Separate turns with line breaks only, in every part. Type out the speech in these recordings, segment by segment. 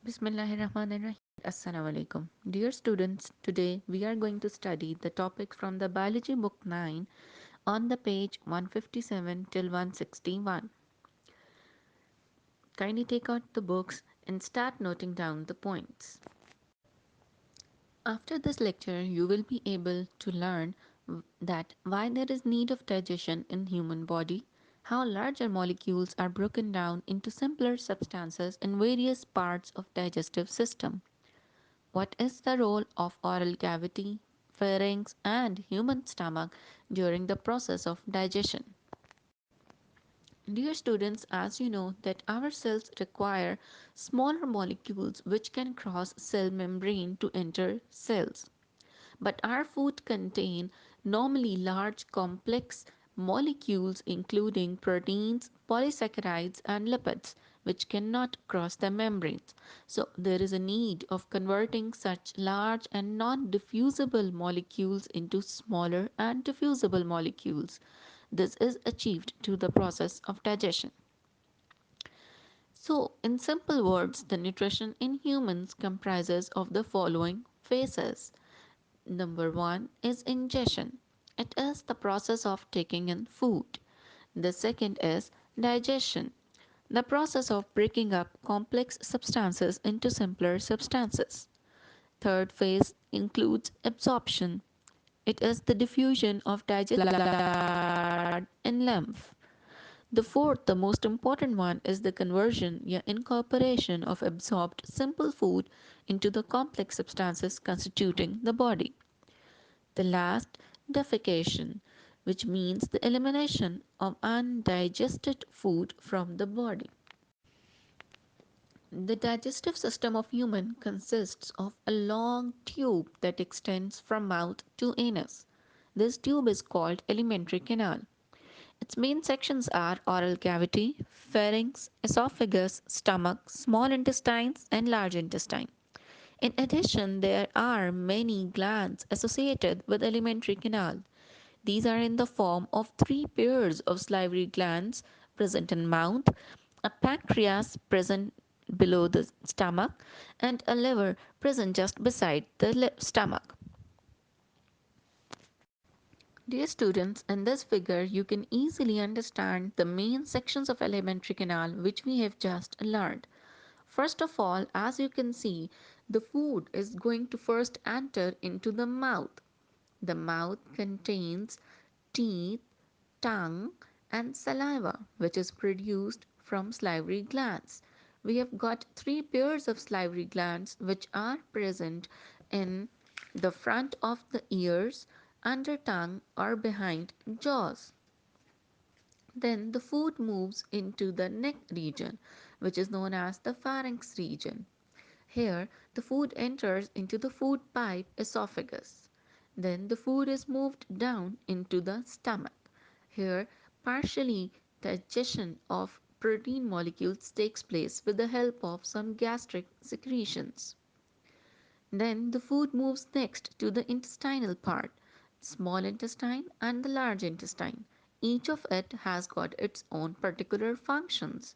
Bismillahirrahmanirrahim. Assalamu alaikum. Dear students, today we are going to study the topic from the Biology Book 9 on the page 157 till 161. Kindly take out the books and start noting down the points. After this lecture, you will be able to learn that why there is need of digestion in human body, how larger molecules are broken down into simpler substances in various parts of digestive system. What is the role of oral cavity, pharynx, and human stomach during the process of digestion? Dear students, as you know that our cells require smaller molecules which can cross cell membrane to enter cells. But our food contain normally large complex molecules including proteins, polysaccharides and lipids which cannot cross the membranes. So there is a need of converting such large and non-diffusible molecules into smaller and diffusible molecules. This is achieved through the process of digestion. So, in simple words, the nutrition in humans comprises of the following phases. Number one is ingestion. It is the process of taking in food. The second is digestion, the process of breaking up complex substances into simpler substances. Third phase includes absorption. It is the diffusion of digested blood and lymph. The fourth, the most important one, is the conversion, या incorporation of absorbed simple food into the complex substances constituting the body. The last, defecation, which means the elimination of undigested food from the body. The digestive system of human consists of a long tube that extends from mouth to anus. This tube is called alimentary canal. Its main sections are oral cavity, pharynx, esophagus, stomach, small intestines, and large intestine. In addition, there are many glands associated with alimentary canal. These are in the form of three pairs of salivary glands present in mouth, a pancreas present below the stomach, and a liver present just beside the stomach. Dear students, in this figure you can easily understand the main sections of alimentary canal which we have just learned. First of all, as you can see, the food is going to first enter into the mouth. The mouth contains teeth, tongue, and saliva, which is produced from salivary glands. We have got three pairs of salivary glands which are present in the front of the ears, under tongue, or behind jaws. Then the food moves into the neck region, which is known as the pharynx region. Here, the food enters into the food pipe esophagus. Then the food is moved down into the stomach. Here, partially digestion of protein molecules takes place with the help of some gastric secretions. Then the food moves next to the intestinal part, small intestine and the large intestine. Each of it has got its own particular functions.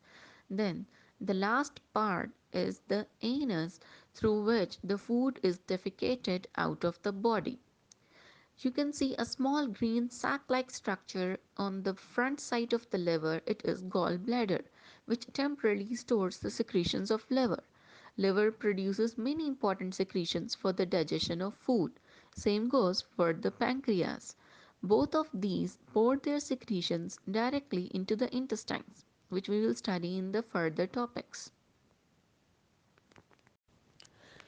Then the last part is the anus through which the food is defecated out of the body. You can see a small green sac-like structure on the front side of the liver. It is gallbladder, which temporarily stores the secretions of liver. Liver produces many important secretions for the digestion of food. Same goes for the pancreas. Both of these pour their secretions directly into the intestines, which we will study in the further topics.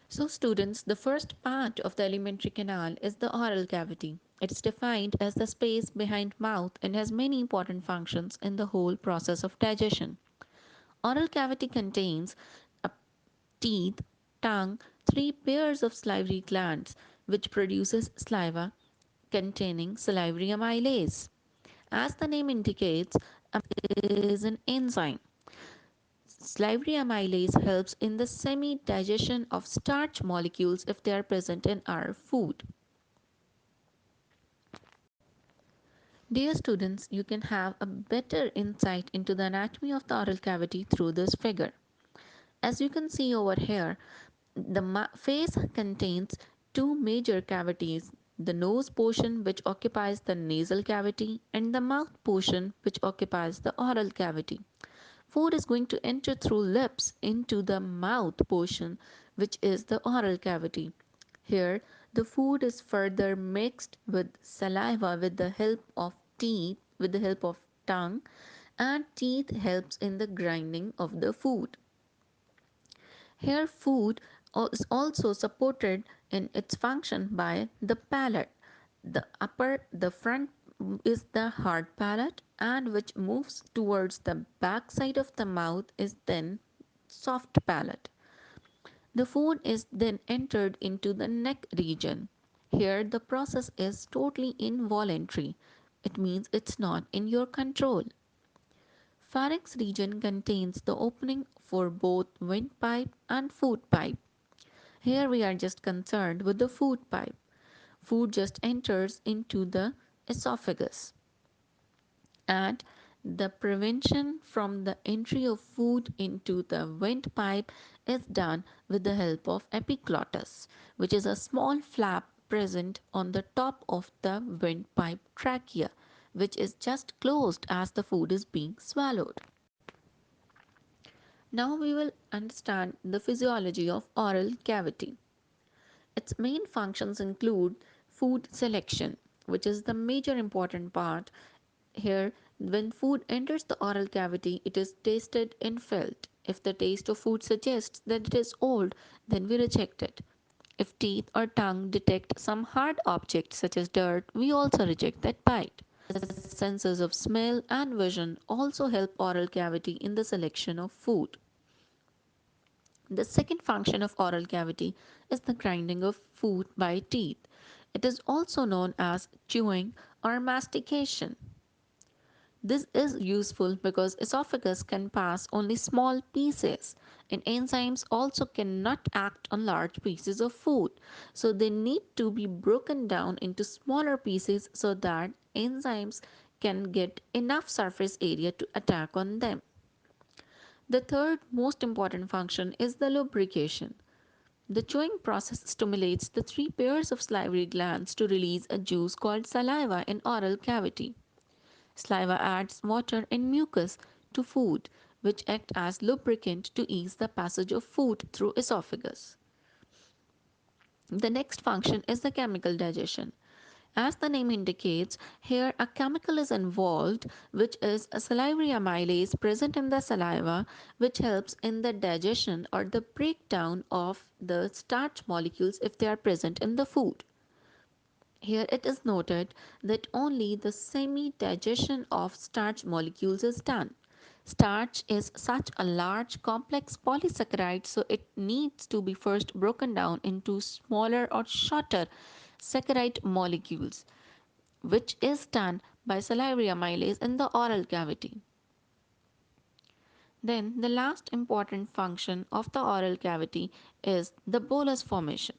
So students, the first part of the alimentary canal is the oral cavity. It is defined as the space behind mouth and has many important functions in the whole process of digestion. Oral cavity contains a teeth, tongue, three pairs of salivary glands which produces saliva containing salivary amylase. As the name indicates, amylase is an enzyme. Salivary amylase helps in the semi-digestion of starch molecules if they are present in our food. Dear students, you can have a better insight into the anatomy of the oral cavity through this figure. As you can see over here, the face contains two major cavities, the nose portion, which occupies the nasal cavity, and the mouth portion, which occupies the oral cavity. Food is going to enter through lips into the mouth portion, which is the oral cavity. Here, the food is further mixed with saliva with the help of teeth, with the help of tongue, and teeth helps in the grinding of the food. Here, food is also supported in its function by the palate. The front is the hard palate, and which moves towards the back side of the mouth is then soft palate. The food is then entered into the neck region. Here, the process is totally involuntary. It means it's not in your control. Pharynx region contains the opening for both windpipe and food pipe. Here we are just concerned with the food pipe. Food just enters into the esophagus, and the prevention from the entry of food into the windpipe is done with the help of epiglottis, which is a small flap present on the top of the windpipe trachea, which is just closed as the food is being swallowed. Now we will understand the physiology of oral cavity. Its main functions include food selection, which is the major important part. Here, when food enters the oral cavity, it is tasted and felt. If the taste of food suggests that it is old, then we reject it. If teeth or tongue detect some hard object such as dirt, we also reject that bite. The senses of smell and vision also help oral cavity in the selection of food. The second function of oral cavity is the grinding of food by teeth. It is also known as chewing or mastication. This is useful because esophagus can pass only small pieces, and enzymes also cannot act on large pieces of food. So they need to be broken down into smaller pieces so that enzymes can get enough surface area to attack on them. The third most important function is the lubrication. The chewing process stimulates the three pairs of salivary glands to release a juice called saliva in oral cavity. Saliva adds water and mucus to food, which act as lubricant to ease the passage of food through esophagus. The next function is the chemical digestion. As the name indicates, here a chemical is involved, which is a salivary amylase present in the saliva, which helps in the digestion or the breakdown of the starch molecules if they are present in the food. Here it is noted that only the semi digestion of starch molecules is done. Starch is such a large complex polysaccharide, so it needs to be first broken down into smaller or shorter saccharide molecules, which is done by salivary amylase in the oral cavity. Then, the last important function of the oral cavity is the bolus formation.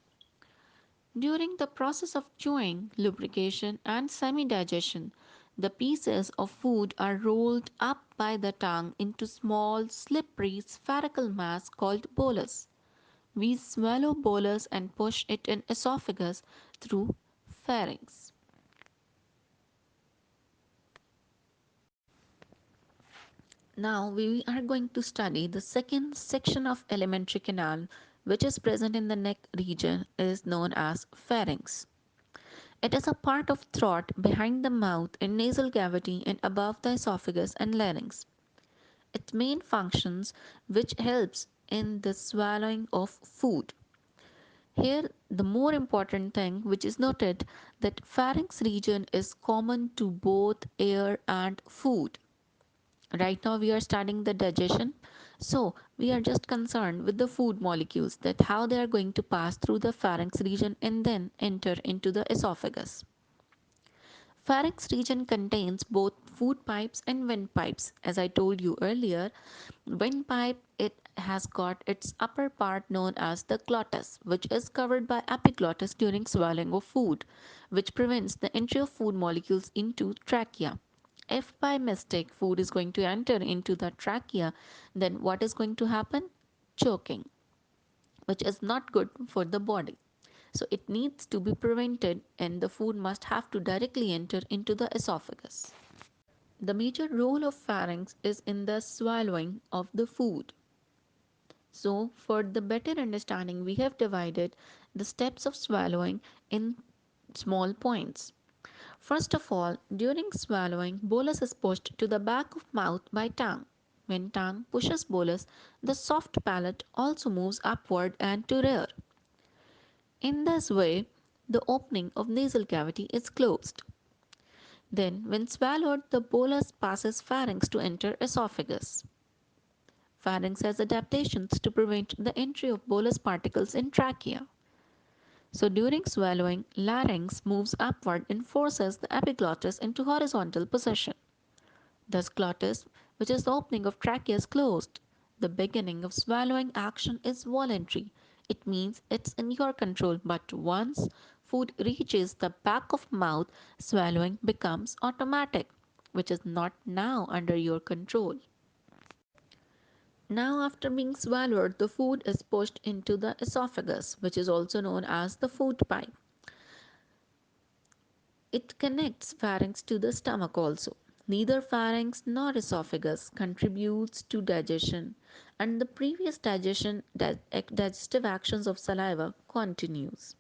During the process of chewing, lubrication, and semi digestion, the pieces of food are rolled up by the tongue into small, slippery, spherical mass called bolus. We swallow bolus and push it in esophagus through pharynx. Now we are going to study the second section of alimentary canal, which is present in the neck region, is known as pharynx. It is a part of throat behind the mouth in nasal cavity and above the esophagus and larynx. Its main functions which helps in the swallowing of food. Here the more important thing which is noted that pharynx region is common to both air and food. Right now we are studying the digestion. So we are just concerned with the food molecules, that how they are going to pass through the pharynx region and then enter into the esophagus. Pharynx region contains both food pipes and windpipes. As I told you earlier, windpipe, it has got its upper part known as the glottis, which is covered by epiglottis during swallowing of food, which prevents the entry of food molecules into trachea. If by mistake food is going to enter into the trachea, then what is going to happen? choking, which is not good for the body. So it needs to be prevented, and the food must have to directly enter into the esophagus. The major role of pharynx is in the swallowing of the food. So, for the better understanding, we have divided the steps of swallowing in small points. First of all, during swallowing, bolus is pushed to the back of mouth by tongue. When tongue pushes bolus, the soft palate also moves upward and to rear. In this way, the opening of nasal cavity is closed. Then, when swallowed, the bolus passes pharynx to enter esophagus. Pharynx has adaptations to prevent the entry of bolus particles in trachea. So during swallowing, larynx moves upward and forces the epiglottis into horizontal position. Thus glottis, which is the opening of trachea, is closed. The beginning of swallowing action is voluntary. It means it's in your control, but once food reaches the back of mouth, swallowing becomes automatic, which is not now under your control. Now, after being swallowed, the food is pushed into the esophagus, which is also known as the food pipe. It connects pharynx to the stomach also. Neither pharynx nor esophagus contributes to digestion, and the previous digestive actions of saliva continues.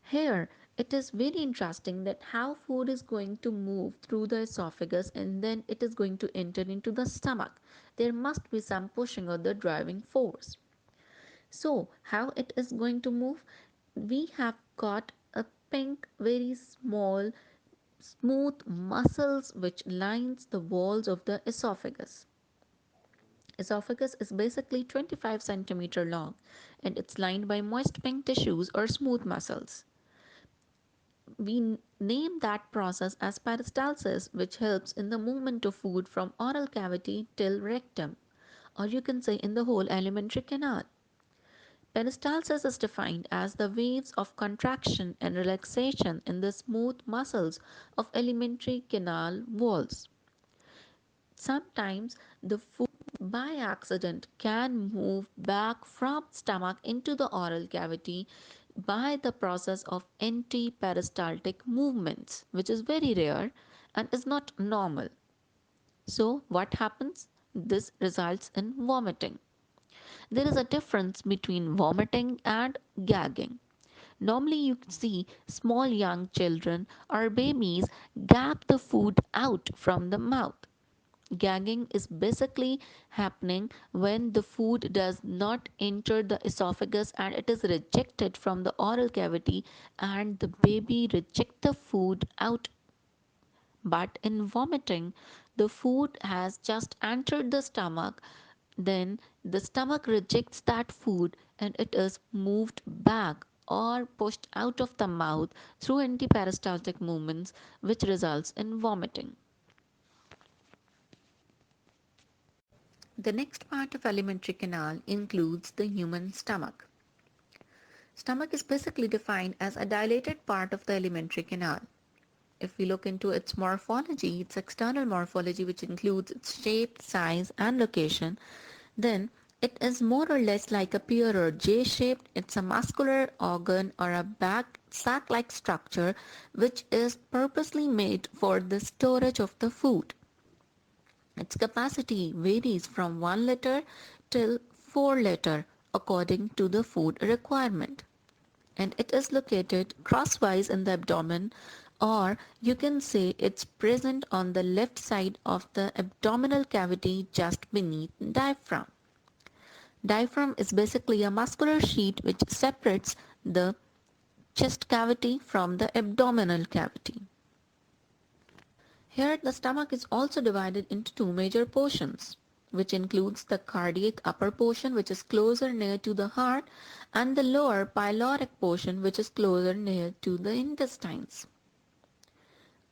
Here, it is very interesting that how food is going to move through the esophagus and then it is going to enter into the stomach. There must be some pushing or the driving force. So, how it is going to move? We have got a pink, very small, smooth muscles which lines the walls of the esophagus. Esophagus is basically 25 centimeter long and it's lined by moist pink tissues or smooth muscles. We name that process as peristalsis, which helps in the movement of food from oral cavity till rectum, or you can say in the whole alimentary canal. Peristalsis is defined as the waves of contraction and relaxation in the smooth muscles of alimentary canal walls. Sometimes the food by accident can move back from stomach into the oral cavity by the process of anti-peristaltic movements, which is very rare and is not normal. So what happens? This results in vomiting. There is a difference between vomiting and gagging. Normally, you see small young children or babies gag the food out from the mouth. Gagging is basically happening when the food does not enter the esophagus and it is rejected from the oral cavity and the baby reject the food out. But in vomiting, the food has just entered the stomach, then the stomach rejects that food and it is moved back or pushed out of the mouth through antiperistaltic movements, which results in vomiting. The next part of alimentary canal includes the human stomach. Stomach is basically defined as a dilated part of the alimentary canal. If we look into its morphology, its external morphology, which includes its shape, size, and location, then it is more or less like a pear or J shaped. It's a muscular organ or a back sac like structure which is purposely made for the storage of the food. Its capacity varies from 1 liter till 4 liter according to the food requirement. And it is located crosswise in the abdomen, or you can say it's present on the left side of the abdominal cavity just beneath diaphragm. Diaphragm is basically a muscular sheet which separates the chest cavity from the abdominal cavity. Here, the stomach is also divided into two major portions, which includes the cardiac upper portion, which is closer near to the heart, and the lower pyloric portion, which is closer near to the intestines.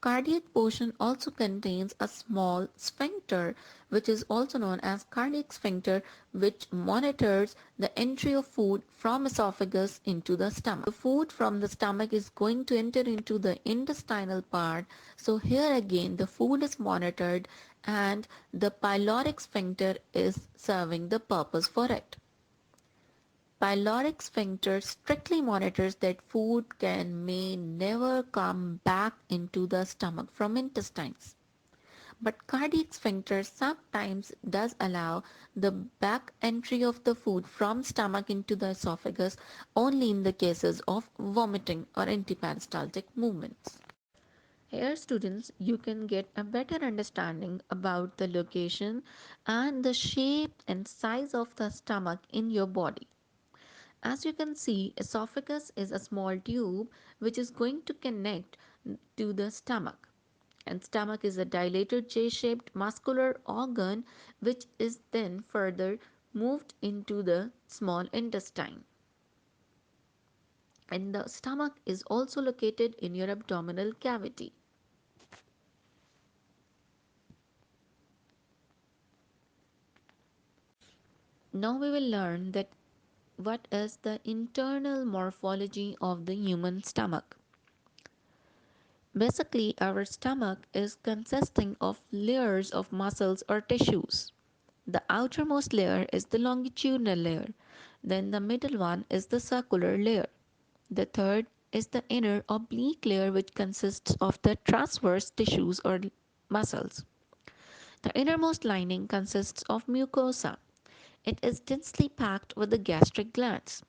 Cardiac portion also contains a small sphincter, which is also known as cardiac sphincter, which monitors the entry of food from esophagus into the stomach. The food from the stomach is going to enter into the intestinal part. So here again the food is monitored and the pyloric sphincter is serving the purpose for it. Pyloric sphincter strictly monitors that food can may never come back into the stomach from intestines. But cardiac sphincter sometimes does allow the back entry of the food from stomach into the esophagus only in the cases of vomiting or antiperistaltic movements. Here students, you can get a better understanding about the location and the shape and size of the stomach in your body. As you can see, esophagus is a small tube which is going to connect to the stomach. And stomach is a dilated J-shaped muscular organ which is then further moved into the small intestine. And the stomach is also located in your abdominal cavity. Now we will learn that what is the internal morphology of the human stomach. Basically, our stomach is consisting of layers of muscles or tissues. The outermost layer is the longitudinal layer. Then the middle one is the circular layer. The third is the inner oblique layer, which consists of the transverse tissues or muscles. The innermost lining consists of mucosa. It is densely packed with the gastric glands.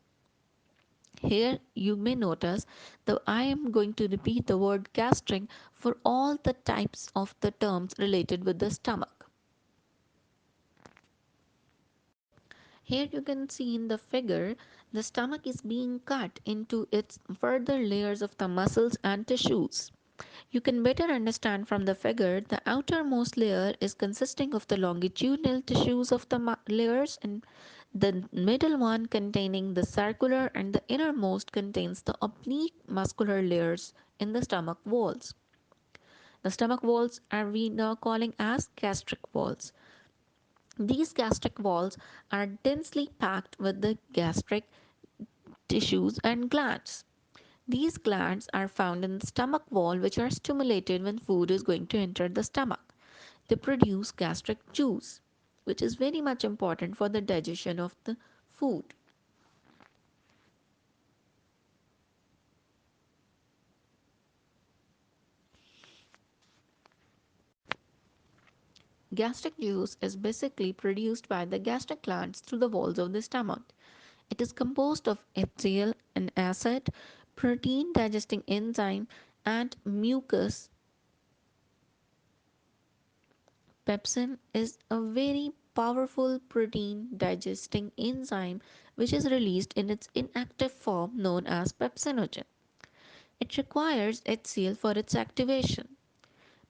Here you may notice that I am going to repeat the word gastric for all the types of the terms related with the stomach. Here you can see in the figure the stomach is being cut into its further layers of the muscles and tissues. You can better understand from the figure the outermost layer is consisting of the longitudinal tissues of the layers, and the middle one containing the circular, and the innermost contains the oblique muscular layers in the stomach walls. The stomach walls are we now calling as gastric walls. These gastric walls are densely packed with the gastric tissues and glands. These glands are found in the stomach wall, which are stimulated when food is going to enter the stomach. They produce gastric juice, which is very much important for the digestion of the food. Gastric juice is basically produced by the gastric glands through the walls of the stomach. It is composed of HCl, an acid, protein digesting enzyme, and mucus. Pepsin is a very powerful protein digesting enzyme which is released in its inactive form known as pepsinogen. It requires HCl for its activation.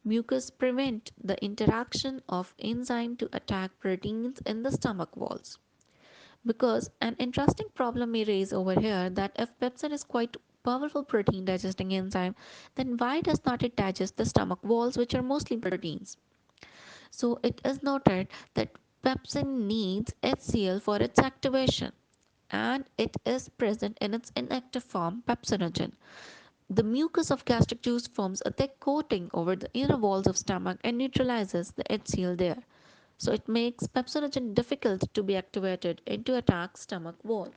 Mucus prevent the interaction of enzyme to attack proteins in the stomach walls. Because an interesting problem may raise over here that if pepsin is quite powerful protein digesting enzyme, then why does not it digest the stomach walls which are mostly proteins? So it is noted that pepsin needs HCl for its activation, and it is present in its inactive form pepsinogen. The mucus of gastric juice forms a thick coating over the inner walls of stomach and neutralizes the HCl there. So it makes pepsinogen difficult to be activated and to attack stomach walls.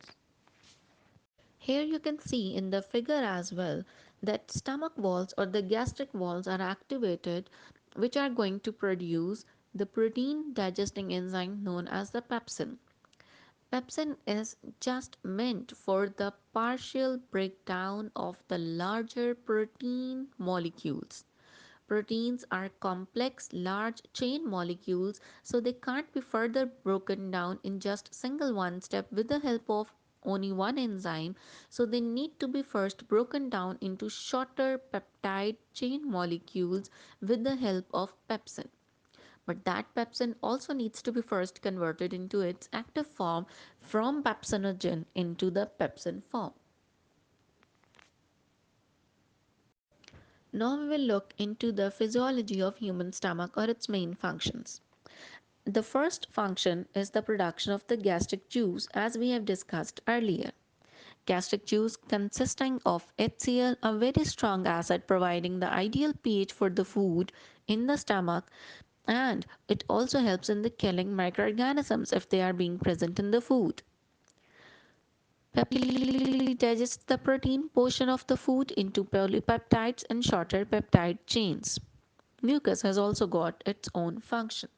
Here you can see in the figure as well that stomach walls or the gastric walls are activated, which are going to produce the protein digesting enzyme known as the pepsin. Pepsin is just meant for the partial breakdown of the larger protein molecules. Proteins are complex, large chain molecules, so they can't be further broken down in just single one step with the help of only one enzyme. So they need to be first broken down into shorter peptide chain molecules with the help of pepsin. But that pepsin also needs to be first converted into its active form from pepsinogen into the pepsin form. Now we will look into the physiology of human stomach or its main functions. The first function is the production of the gastric juice as we have discussed earlier. Gastric juice consisting of HCl, a very strong acid providing the ideal pH for the food in the stomach, and it also helps in the killing microorganisms if they are being present in the food. digests the protein portion of the food into polypeptides and shorter peptide chains. Mucus has also got its own function.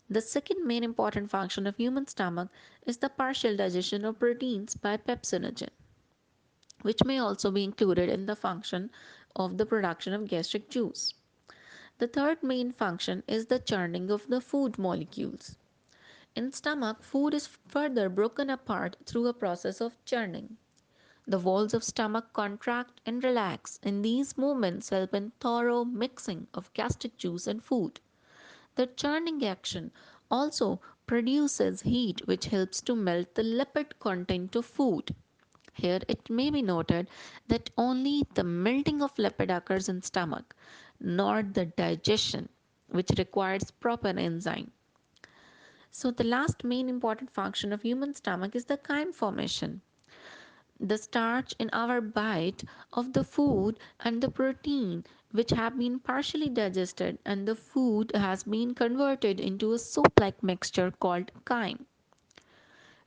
The second main important function of human stomach is the partial digestion of proteins by pepsinogen, which may also be included in the function of the production of gastric juice. The third main function is the churning of the food molecules. In stomach, food is further broken apart through a process of churning. The walls of stomach contract and relax, and these movements help in thorough mixing of gastric juice and food. The churning action also produces heat, which helps to melt the lipid content of food. Here it may be noted that only the melting of lipid occurs in stomach, not the digestion, which requires proper enzyme. So the last main important function of human stomach is the chyme formation. The starch in our bite of the food and the protein which have been partially digested and the food has been converted into a soup like mixture called chyme.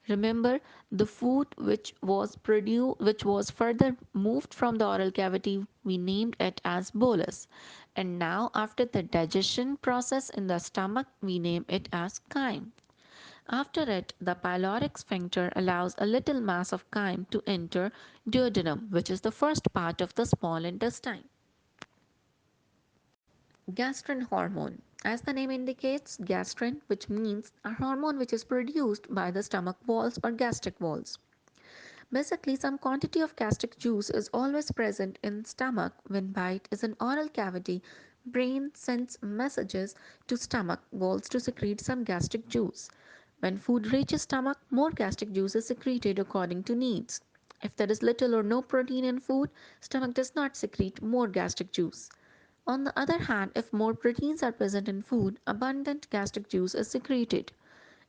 Remember, the food which was further moved from the oral cavity, we named it as bolus. And now after the digestion process in the stomach, we name it as chyme. After it, the pyloric sphincter allows a little mass of chyme to enter duodenum, which is the first part of the small intestine. Gastrin hormone. As the name indicates, gastrin, which means a hormone which is produced by the stomach walls or gastric walls. Basically, some quantity of gastric juice is always present in stomach when bite is an oral cavity. Brain sends messages to stomach walls to secrete some gastric juice. When food reaches stomach, more gastric juice is secreted according to needs. If there is little or no protein in food, stomach does not secrete more gastric juice. On the other hand, if more proteins are present in food, abundant gastric juice is secreted.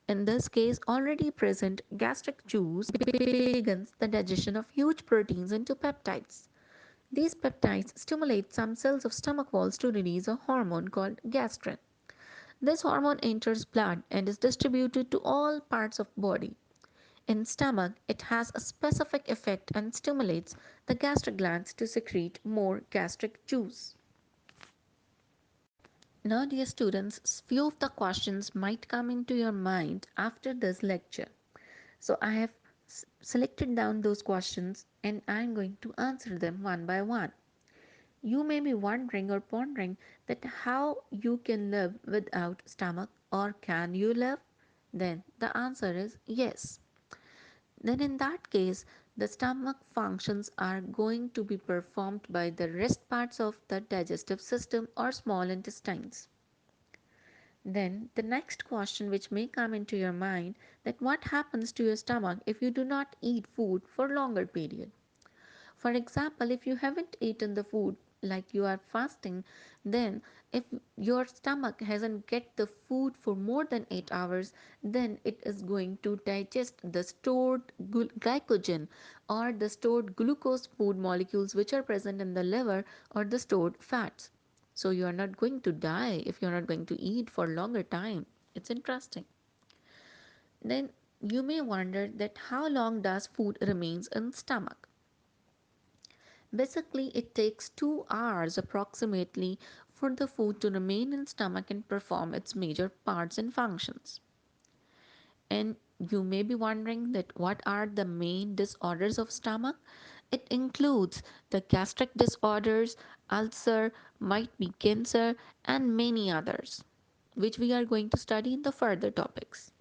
In this case, already present gastric juice begins the digestion of huge proteins into peptides. These peptides stimulate some cells of stomach walls to release a hormone called gastrin. This hormone enters blood and is distributed to all parts of body. In stomach, it has a specific effect and stimulates the gastric glands to secrete more gastric juice. Now, dear students, few of the questions might come into your mind after this lecture. So, I have selected down those questions and I am going to answer them one by one. You may be wondering or pondering that how you can live without stomach or can you live? Then the answer is yes. Then in that case, the stomach functions are going to be performed by the rest parts of the digestive system or small intestines. Then the next question which may come into your mind that what happens to your stomach if you do not eat food for longer period? For example, if you haven't eaten the food like you are fasting, then if your stomach hasn't get the food for more than 8 hours, then it is going to digest the stored glycogen or the stored glucose food molecules which are present in the liver or the stored fats. So you are not going to die if you are not going to eat for longer time. It's interesting. Then you may wonder that how long does food remains in stomach? Basically, it takes 2 hours approximately for the food to remain in stomach and perform its major parts and functions. And you may be wondering that what are the main disorders of stomach? It includes the gastric disorders, ulcer, might be cancer, and many others, which we are going to study in the further topics.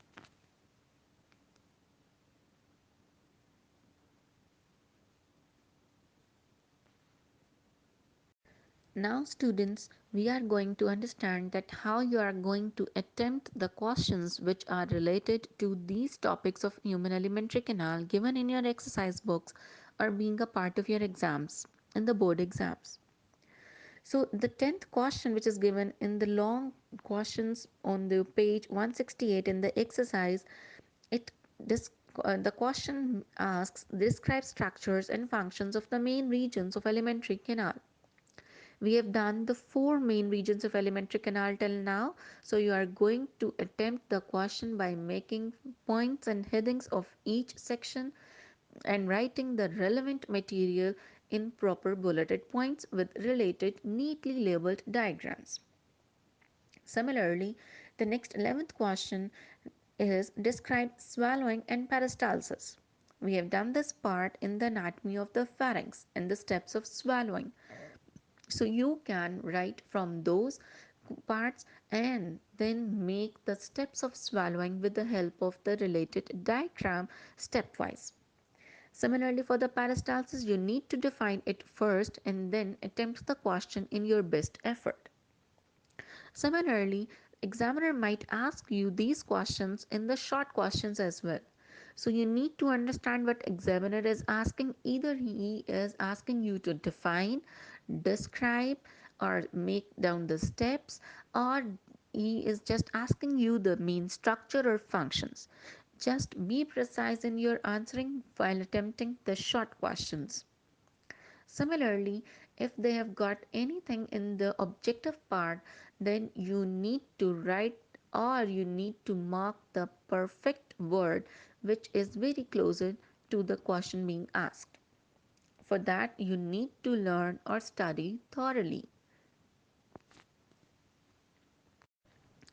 Now students, we are going to understand that how you are going to attempt the questions which are related to these topics of human alimentary canal given in your exercise books or being a part of your exams in the board exams. So the 10th question which is given in the long questions on the page 168 in the exercise, it this the question asks describe structures and functions of the main regions of alimentary canal. We have done the four main regions of alimentary canal till now. So you are going to attempt the question by making points and headings of each section and writing the relevant material in proper bulleted points with related neatly labeled diagrams. Similarly, the next 11th question is describe swallowing and peristalsis. We have done this part in the anatomy of the pharynx and the steps of swallowing. So you can write from those parts and then make the steps of swallowing with the help of the related diagram stepwise. Similarly, for the peristalsis, you need to define it first and then attempt the question in your best effort. Similarly, examiner might ask you these questions in the short questions as well. So you need to understand what examiner is asking. Either he is asking you to define, describe, or make down the steps, or he is just asking you the main structure or functions. Just be precise in your answering while attempting the short questions. Similarly, if they have got anything in the objective part, then you need to write or you need to mark the perfect word which is very closer to the question being asked. For that, you need to learn or study thoroughly.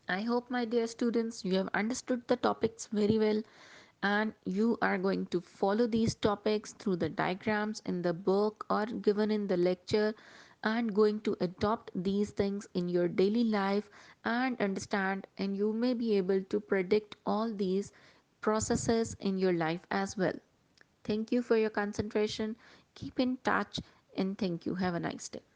I hope, my dear students, you have understood the topics very well and you are going to follow these topics through the diagrams in the book or given in the lecture and going to adopt these things in your daily life and understand, and you may be able to predict all these processes in your life as well. Thank you for your concentration. Keep in touch and thank you. Have a nice day.